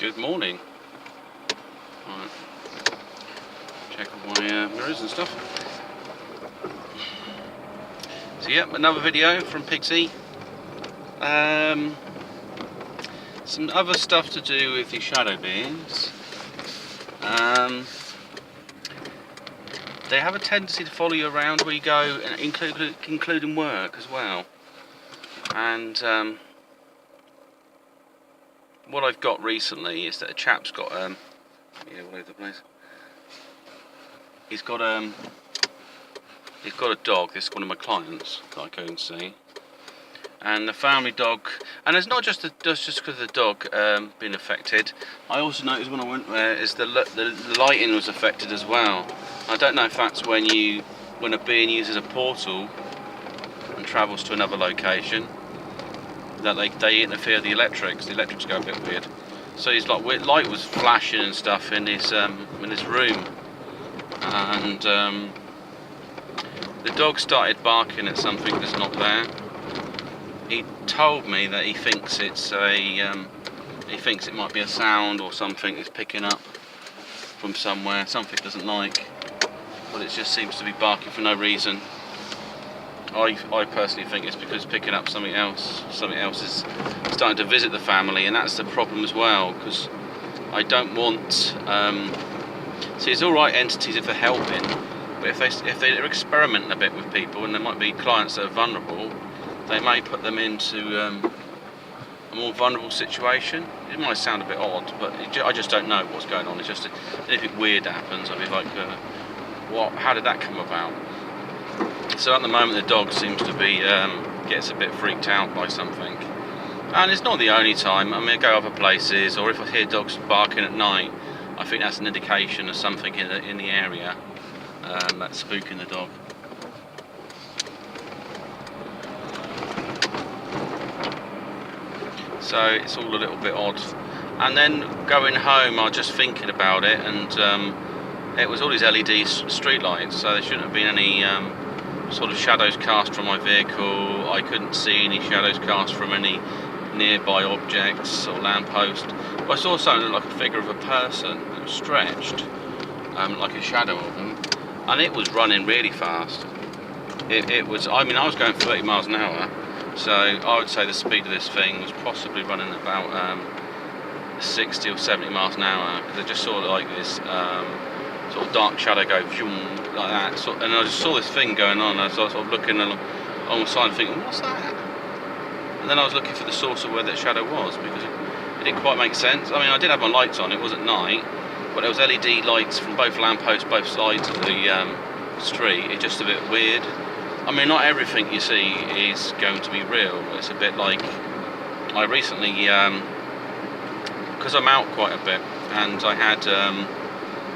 Good morning. Right. Check all my mirrors and stuff. So yep, another video from Pixie. Some other stuff to do with the shadow beings. They have a tendency to follow you around where you go, including work as well. And what I've got recently is that a chap's got all over the place. He's got a dog. This is one of my clients that I go and see, and the family dog. And it's not just because of the dog being affected. I also noticed when I went there is the lighting was affected as well. I don't know if that's when a being uses a portal and travels to another location, that they interfere with the electrics. The electrics go a bit weird. So he's like, light was flashing and stuff in his room, and the dog started barking at something that's not there. He told me that he thinks it might be a sound or something it's picking up from somewhere, something it doesn't like, but it just seems to be barking for no reason. I personally think it's because it's picking up something else. Something else is starting to visit the family, and that's the problem as well, because I don't want... see, it's alright entities if they're helping, but if they're experimenting a bit with people, and there might be clients that are vulnerable, they may put them into a more vulnerable situation. It might sound a bit odd, but I just don't know what's going on. It's just anything weird happens, I'll be like, how did that come about? So at the moment the dog seems to be gets a bit freaked out by something, and it's not the only time. I mean, I go other places, or if I hear dogs barking at night, I think that's an indication of something in the area that's spooking the dog. So it's all a little bit odd. And then going home, I was just thinking about it, and it was all these LED street lights, so there shouldn't have been any sort of shadows cast from my vehicle. I couldn't see any shadows cast from any nearby objects or lamppost. But I saw something like a figure of a person that was stretched, like a shadow of them, and it was running really fast. It was, I mean, I was going 30 miles an hour, so I would say the speed of this thing was possibly running about 60 or 70 miles an hour, because I just saw like this sort of dark shadow go like that, and I just saw this thing going on. I was sort of looking along the side and thinking, what's that? And then I was looking for the source of where that shadow was, because it didn't quite make sense. I mean, I did have my lights on, it was at night, but there was LED lights from both lampposts, both sides of the street. It's just a bit weird. I mean, not everything you see is going to be real. It's a bit like, I recently, because I'm out quite a bit, and I had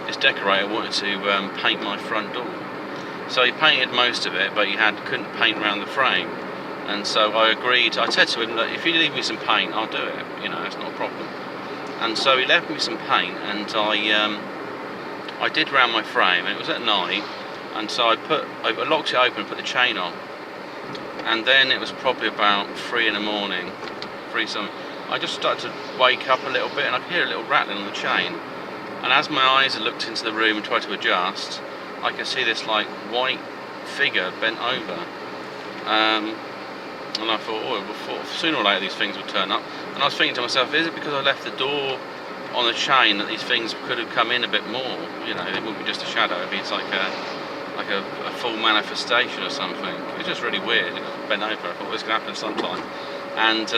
this decorator wanted to paint my front door. So he painted most of it, but he couldn't paint around the frame. And so I agreed. I said to him that if you leave me some paint, I'll do it. You know, it's not a problem. And so he left me some paint, and I did round my frame. And it was at night, and so I locked it open and put the chain on. And then it was probably about 3 in the morning, 3 something. I just started to wake up a little bit, and I could hear a little rattling on the chain. And as my eyes looked into the room and tried to adjust, I could see this like white figure bent over. And I thought, sooner or later these things would turn up. And I was thinking to myself, is it because I left the door on the chain that these things could have come in a bit more? You know, it wouldn't be just a shadow, it'd be like a full manifestation or something. It was just really weird. It just bent over. I thought this could happen sometime. And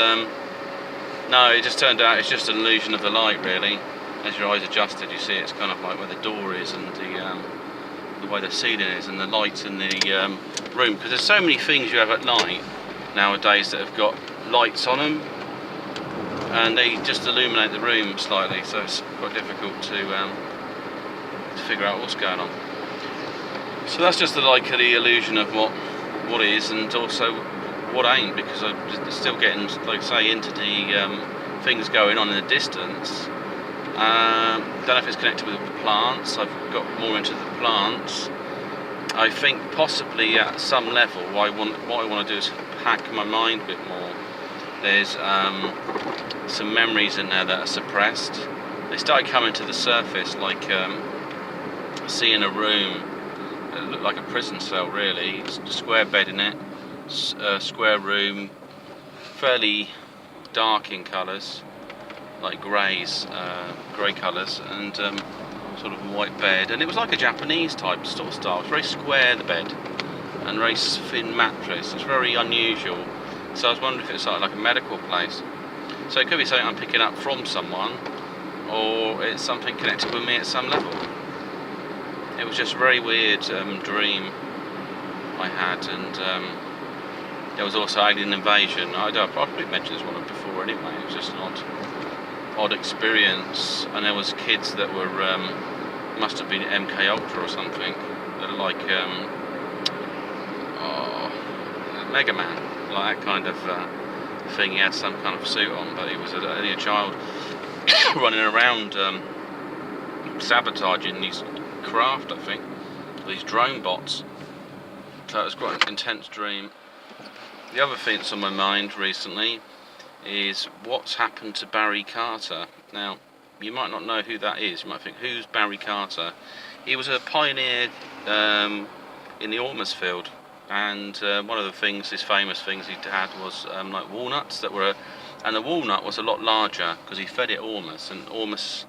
no, it just turned out it's just an illusion of the light, really. As your eyes adjusted, you see it's kind of like where the door is, and the way the ceiling is, and the lights in the room. Because there's so many things you have at night nowadays that have got lights on them, and they just illuminate the room slightly. So it's quite difficult to figure out what's going on. So that's just the illusion of what is, and also what ain't, because I'm still getting, like I say, into the things going on in the distance. Don't know if it's connected with the plants. I've got more into the plants. I think possibly at some level what I want to do is hack my mind a bit more. There's some memories in there that are suppressed, they started coming to the surface, like seeing a room that looked like a prison cell really. It's a square bed in it, square room, fairly dark in colours, like grey colours, and sort of a white bed, and it was like a Japanese type sort of style. It was very square, the bed, and very thin mattress. It's very unusual. So I was wondering if it's like a medical place. So it could be something I'm picking up from someone, or it's something connected with me at some level. It was just a very weird dream I had, and there was also alien invasion. I've probably mentioned this one before anyway. It was just an odd experience, and there was kids that were must have been MK Ultra or something. They're like Mega Man, like that kind of thing. He had some kind of suit on, but he was only a child running around sabotaging these craft, I think, these drone bots. So it was quite an intense dream. The other thing that's on my mind recently is what's happened to Barry Carter. Now, you might not know who that is. You might think, who's Barry Carter? He was a pioneer in the ormus field, and one of the things, his famous things he had was like walnuts that were, and the walnut was a lot larger because he fed it ormus, and ormus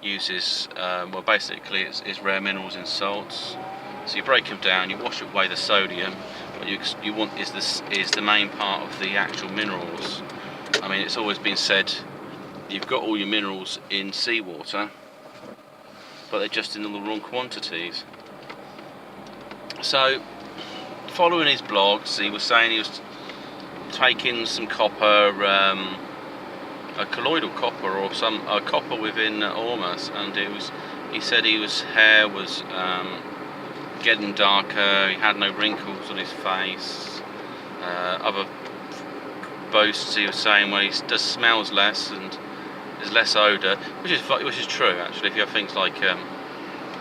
uses, well, basically it's rare minerals in salts. So you break them down, you wash away the sodium. What you want is the main part of the actual minerals. I mean, it's always been said you've got all your minerals in seawater, but they're just in all the wrong quantities. So, following his blogs, he was saying he was taking some copper, a colloidal copper or a copper within ormus, and he said his hair was getting darker, he had no wrinkles on his face. Other boasts he was saying, well, he just smells less and there's less odour, which is true actually. If you have things like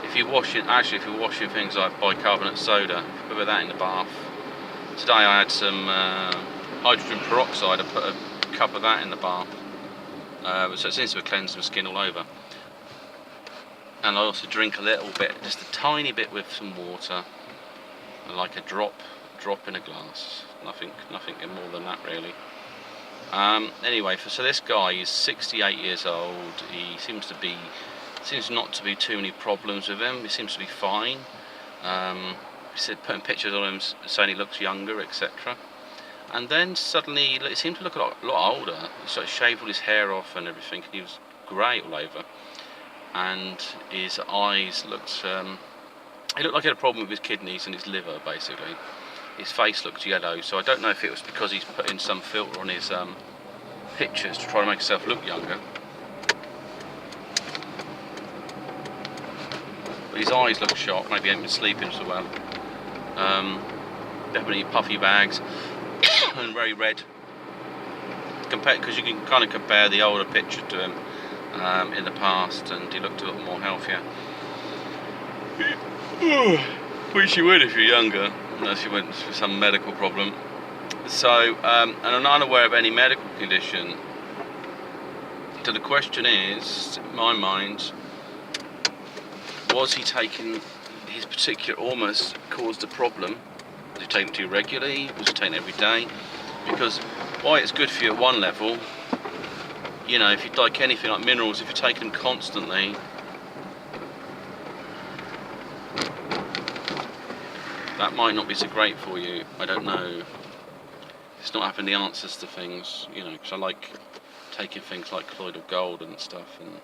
if you're washing things like bicarbonate soda, if you put that in the bath. Today I had some hydrogen peroxide. I put a cup of that in the bath, so it seems to have cleansed my skin all over. And I also drink a little bit, just a tiny bit with some water, like a drop in a glass. Nothing more than that really. Anyway, so this guy is 68 years old. He seems not to be too many problems with him. He seems to be fine. He said putting pictures on him saying he looks younger, etc. And then suddenly he seemed to look a lot older. He sort of shaved all his hair off and everything, and he was grey all over. And his eyes looked, he looked like he had a problem with his kidneys and his liver, basically. His face looked yellow, so I don't know if it was because he's put in some filter on his pictures to try to make himself look younger. But his eyes look shot, maybe he hasn't been sleeping so well. Definitely puffy bags and very red. Because you can kind of compare the older picture to him in the past, and he looked a lot more healthier. Which you would if you're younger, unless you went for some medical problem. So, and I'm not aware of any medical condition. So the question is, in my mind, was he taking his particular ormus caused a problem? Was he taking it too regularly? Was he taking it every day? Because why it's good for you at one level, you know, if you like anything like minerals, if you take them constantly, that might not be so great for you. I don't know. It's not having the answers to things, you know, because I like taking things like colloidal gold and stuff, and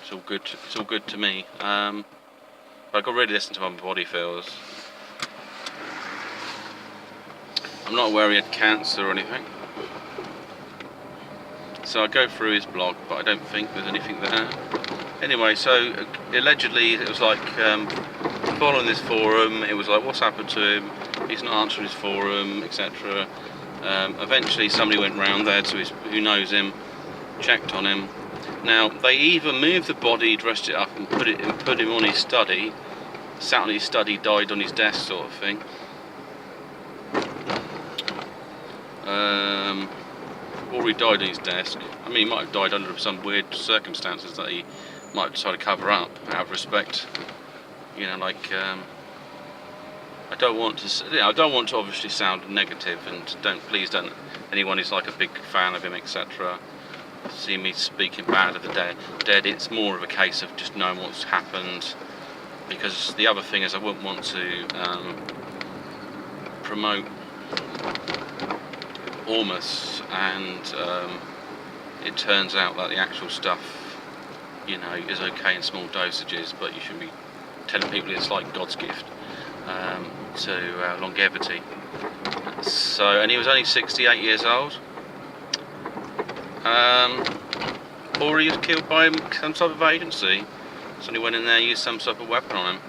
it's all good. It's all good to me. But I've got to really listen to how my body feels. I'm not aware he had cancer or anything. So I go through his blog, but I don't think there's anything there. Anyway, so allegedly it was like following this forum, it was like, what's happened to him? He's not answering his forum, etc. Eventually somebody went round there to who knows him, checked on him. Now they either moved the body, dressed it up, and put him on his study, sat on his study, died on his desk, sort of thing. or he died on his desk. I mean, he might have died under some weird circumstances that he might have tried to cover up out of respect. You know, like I don't want to obviously sound negative, and please don't anyone who's like a big fan of him, etc. see me speaking bad of the dead. It's more of a case of just knowing what's happened, because the other thing is I wouldn't want to promote Ormus, and it turns out that the actual stuff, you know, is okay in small dosages, but you shouldn't be telling people it's like God's gift to longevity. So, and he was only 68 years old. Or he was killed by some type of agency. Somebody went in there and used some type of weapon on him.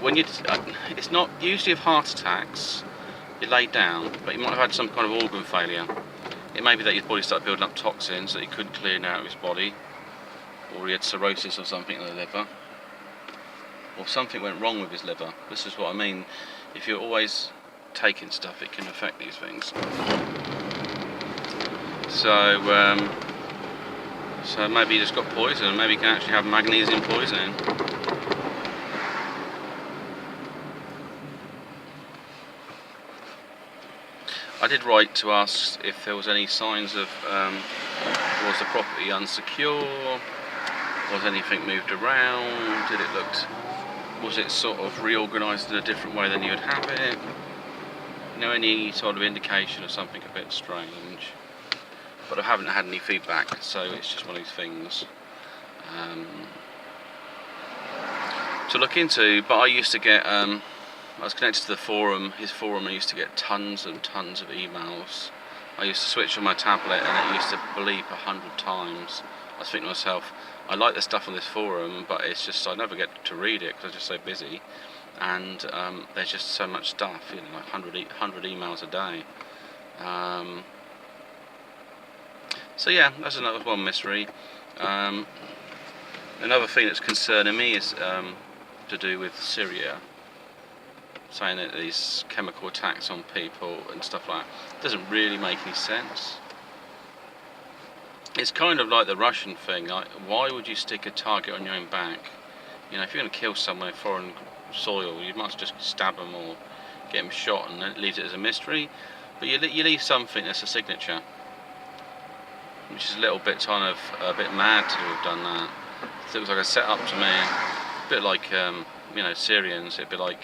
When it's not usually of heart attacks, you lay down, but he might have had some kind of organ failure. It may be that his body started building up toxins that he couldn't clear out of his body, or he had cirrhosis or something in the liver, or something went wrong with his liver. This is what I mean. If you're always taking stuff, it can affect these things. So, so maybe he just got poisoned. Maybe he can actually have magnesium poisoning. I did write to ask if there was any signs of was the property unsecure, was anything moved around, was it sort of reorganised in a different way than you would have it, you know, any sort of indication of something a bit strange. But I haven't had any feedback, so it's just one of these things to look into. But I used to get I was connected to the forum, his forum. I used to get tons and tons of emails. I used to switch on my tablet and it used to bleep 100 times. I was thinking to myself, I like the stuff on this forum, but it's just I never get to read it because I'm just so busy. And there's just so much stuff, you know, like 100 emails a day. So yeah, that's another one mystery. Another thing that's concerning me is to do with Syria, saying that these chemical attacks on people and stuff like that doesn't really make any sense. It's kind of like the Russian thing, like, why would you stick a target on your own back? You know, if you're going to kill someone in foreign soil, you must just stab them or get them shot, and then it leaves it as a mystery. But you leave something that's a signature, which is a little bit kind of a bit mad to have done that. It looks like a set up to me, a bit like you know, Syrians. It'd be like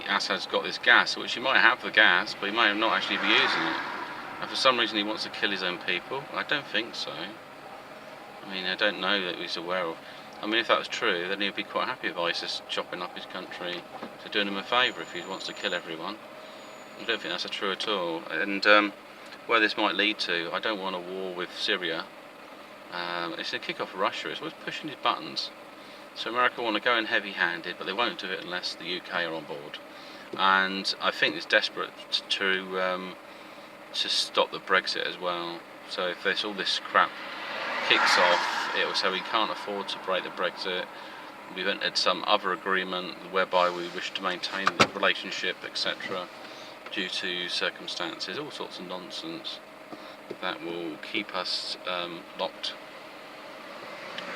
Assad's got this gas, which he might have the gas, but he might not actually be using it. And for some reason he wants to kill his own people. I don't think so. I mean, I don't know that he's aware of. I mean, if that was true, then he'd be quite happy with ISIS chopping up his country, so doing him a favour if he wants to kill everyone. I don't think that's true at all. And where this might lead to, I don't want a war with Syria. It's a kick off Russia. It's always pushing his buttons. So America want to go in heavy-handed, but they won't do it unless the UK are on board. And I think it's desperate to stop the Brexit as well. So if all this crap kicks off, it will say we can't afford to break the Brexit. We've entered some other agreement whereby we wish to maintain the relationship, etc., due to circumstances, all sorts of nonsense that will keep us locked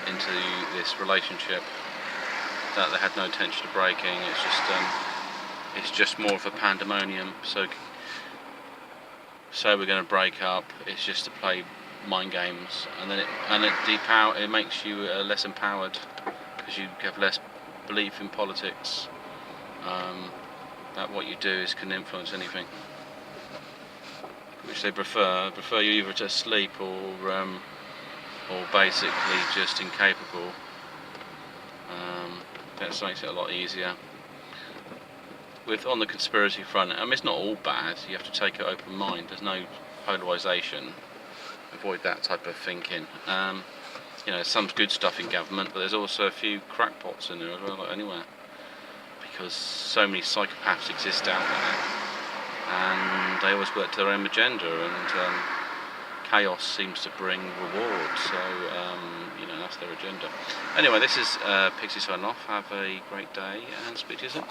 into this relationship that they had no intention of breaking. It's just more of a pandemonium. So we're going to break up. It's just to play mind games, and then it makes you less empowered because you have less belief in politics. That what you do can influence anything, which they prefer you either to sleep or basically just incapable. That makes it a lot easier. On the conspiracy front, I mean, it's not all bad. You have to take an open mind. There's no polarisation. Avoid that type of thinking. You know, some good stuff in government, but there's also a few crackpots in there as well, like anywhere. Because so many psychopaths exist out there, and they always work to their own agenda, and chaos seems to bring reward. So you know, that's their agenda. Anyway, this is Pixie signing off. Have a great day, and speak to you soon.